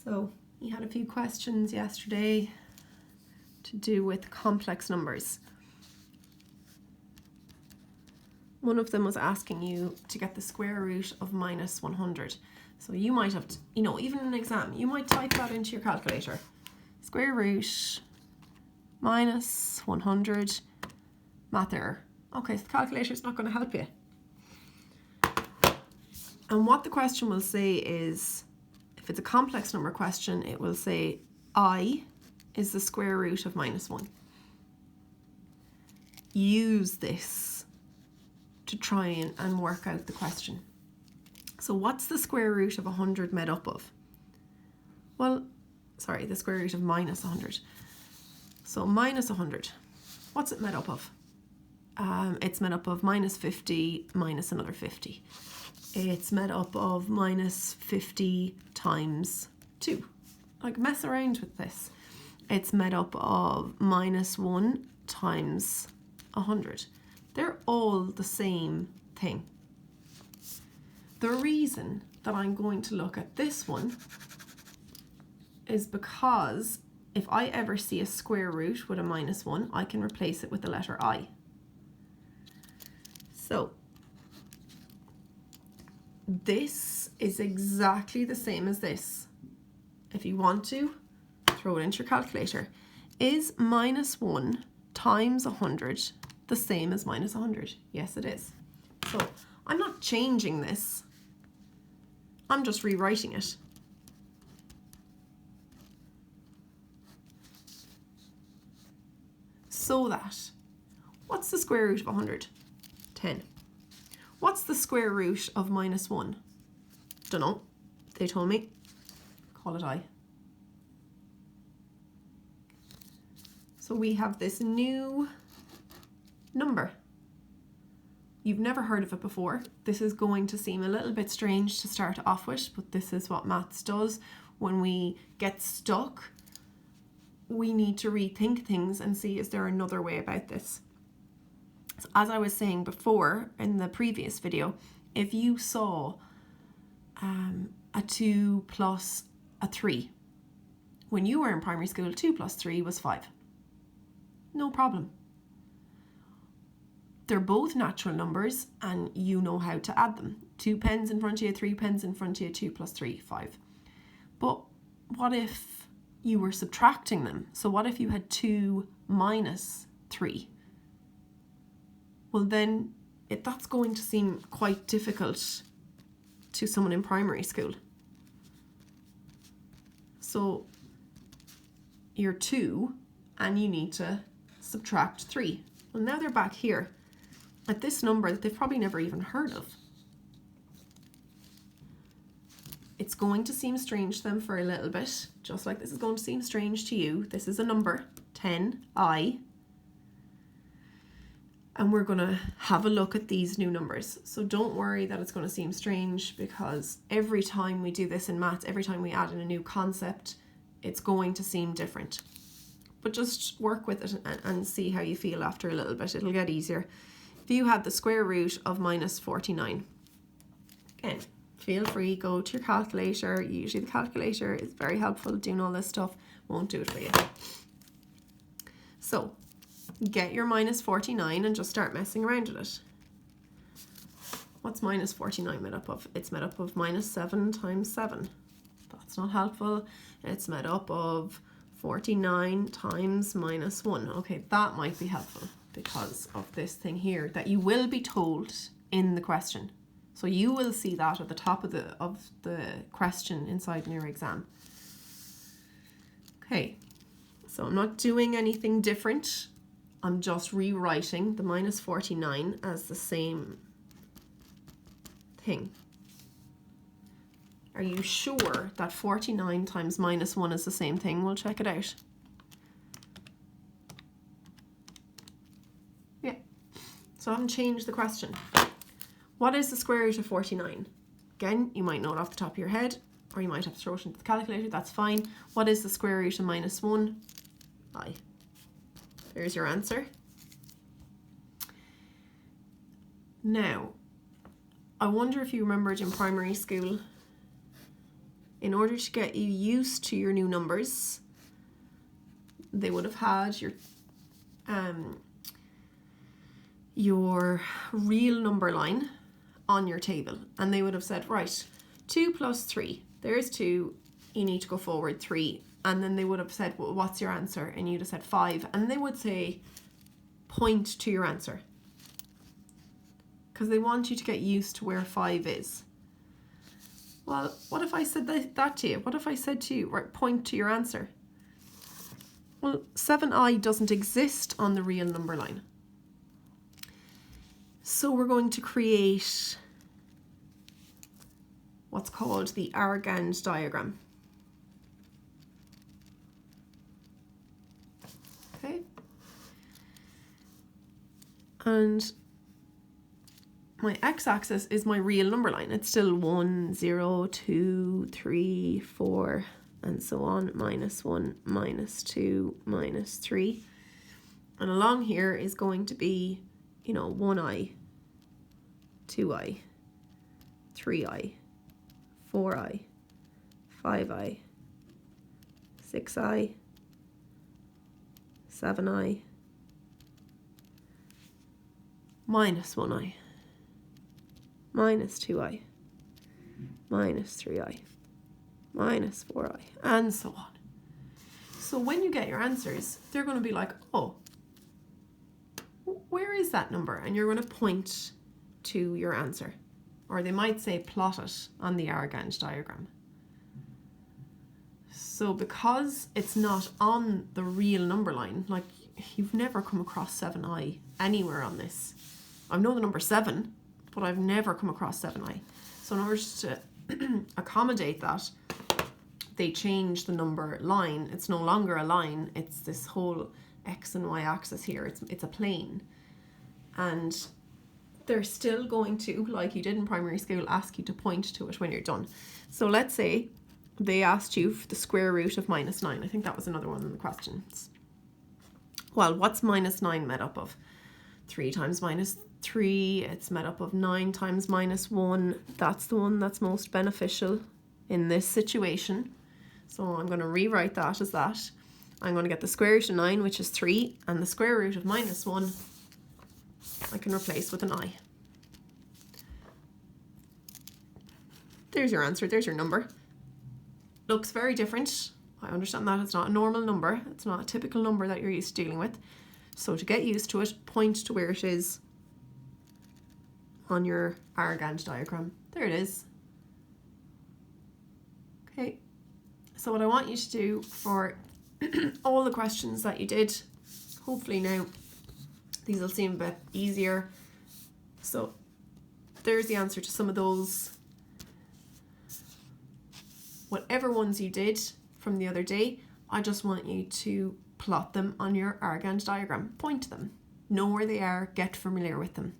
So you had a few questions yesterday to do with complex numbers. One of them was asking you to get the square root of minus 100. So you might have to, even in an exam, you might type that into your calculator. Square root minus 100, math error. Okay, so the calculator's not going to help you. And what the question will say is, if it's a complex number question, it will say I is the square root of minus 1. Use this to try and work out the question. So what's the square root of 100 made up of? Well, sorry, the square root of minus 100. So minus 100, what's it made up of? It's made up of minus 50 minus another 50. It's made up of minus 50 times 2. Like, mess around with this. It's made up of minus 1 times 100. They're all the same thing. The reason that I'm going to look at this one is because if I ever see a square root with a minus 1, I can replace it with the letter I. So this is exactly the same as this. If you want to, throw it into your calculator. Is minus 1 times 100 the same as minus 100? Yes, it is. So I'm not changing this. I'm just rewriting it. So that, what's the square root of 100? 10. What's the square root of minus 1? Don't know. They told me. Call it I. So we have this new number. You've never heard of it before. This is going to seem a little bit strange to start off with, but this is what maths does. When we get stuck, we need to rethink things and see, is there another way about this? So as I was saying before in the previous video, if you saw a 2 plus a 3, when you were in primary school, 2 plus 3 was 5. No problem. They're both natural numbers and you know how to add them. 2 pens in front of you, 3 pens in front of you, 2 plus 3, 5. But what if you were subtracting them? So what if you had 2 minus 3? Well, then that's going to seem quite difficult to someone in primary school. So you're 2 and you need to subtract 3. Well, now they're back here at this number that they've probably never even heard of. It's going to seem strange to them for a little bit, just like this is going to seem strange to you. This is a number, 10i. And we're going to have a look at these new numbers. So don't worry that it's going to seem strange, because every time we do this in maths, every time we add in a new concept, it's going to seem different. But just work with it and see how you feel after a little bit. It'll get easier. If you had the square root of minus 49, again, feel free, go to your calculator. Usually the calculator is very helpful doing all this stuff. Won't do it for you. So get your minus 49 and just start messing around with it. What's minus 49 made up of? It's made up of minus 7 times 7. That's not helpful. It's made up of 49 times minus 1. Okay, that might be helpful because of this thing here that you will be told in the question. So you will see that at the top of the question inside in your exam. Okay, so I'm not doing anything different. I'm just rewriting the minus 49 as the same thing. Are you sure that 49 times minus 1 is the same thing? We'll check it out. Yeah. So I haven't changed the question. What is the square root of 49? Again, you might know it off the top of your head, or you might have to throw it into the calculator. That's fine. What is the square root of minus 1? I. There's your answer. Now, I wonder if you remembered in primary school in order to get you used to your new numbers, they would have had your real number line on your table, and they would have said, right, 2 plus 3, there's 2, you need to go forward 3, and then they would have said, well, what's your answer? And you'd have said 5, and they would say, point to your answer, because they want you to get used to where 5 is. Well, what if I said that to you? What if I said to you, right, point to your answer? Well, 7i doesn't exist on the real number line. So we're going to create what's called the Argand diagram. Okay. And my x-axis is my real number line. It's still 1, 0, 2, 3, 4, and so on, -1, -2, -3. And along here is going to be, 1i, 2i, 3i, 4i, 5i, 6i, 7i, -1i, -2i, -3i, -4i, and so on. So when you get your answers, they're going to be like, oh, where is that number? And you're going to point to your answer. Or they might say plot it on the Argand diagram. So because it's not on the real number line, like you've never come across 7i anywhere on this. I know the number 7, but I've never come across 7i. So in order to accommodate that, they change the number line. It's no longer a line, it's this whole x and y axis here. It's a plane. And they're still going to, like you did in primary school, ask you to point to it when you're done. So let's say they asked you for the square root of -9. I think that was another one of the questions. Well, what's -9 made up of? 3 times -3, it's made up of 9 times -1. That's the one that's most beneficial in this situation. So I'm going to rewrite that as that. I'm going to get the square root of 9, which is 3, and the square root of -1, I can replace with an I. There's your answer, there's your number. Looks very different. I understand that it's not a normal number. It's not a typical number that you're used to dealing with. So to get used to it, point to where it is on your Argand diagram. There it is. Okay, so what I want you to do for all the questions that you did, hopefully now these will seem a bit easier. So there's the answer to some of those. Whatever ones you did from the other day, I just want you to plot them on your Argand diagram. Point to them. Know where they are, get familiar with them.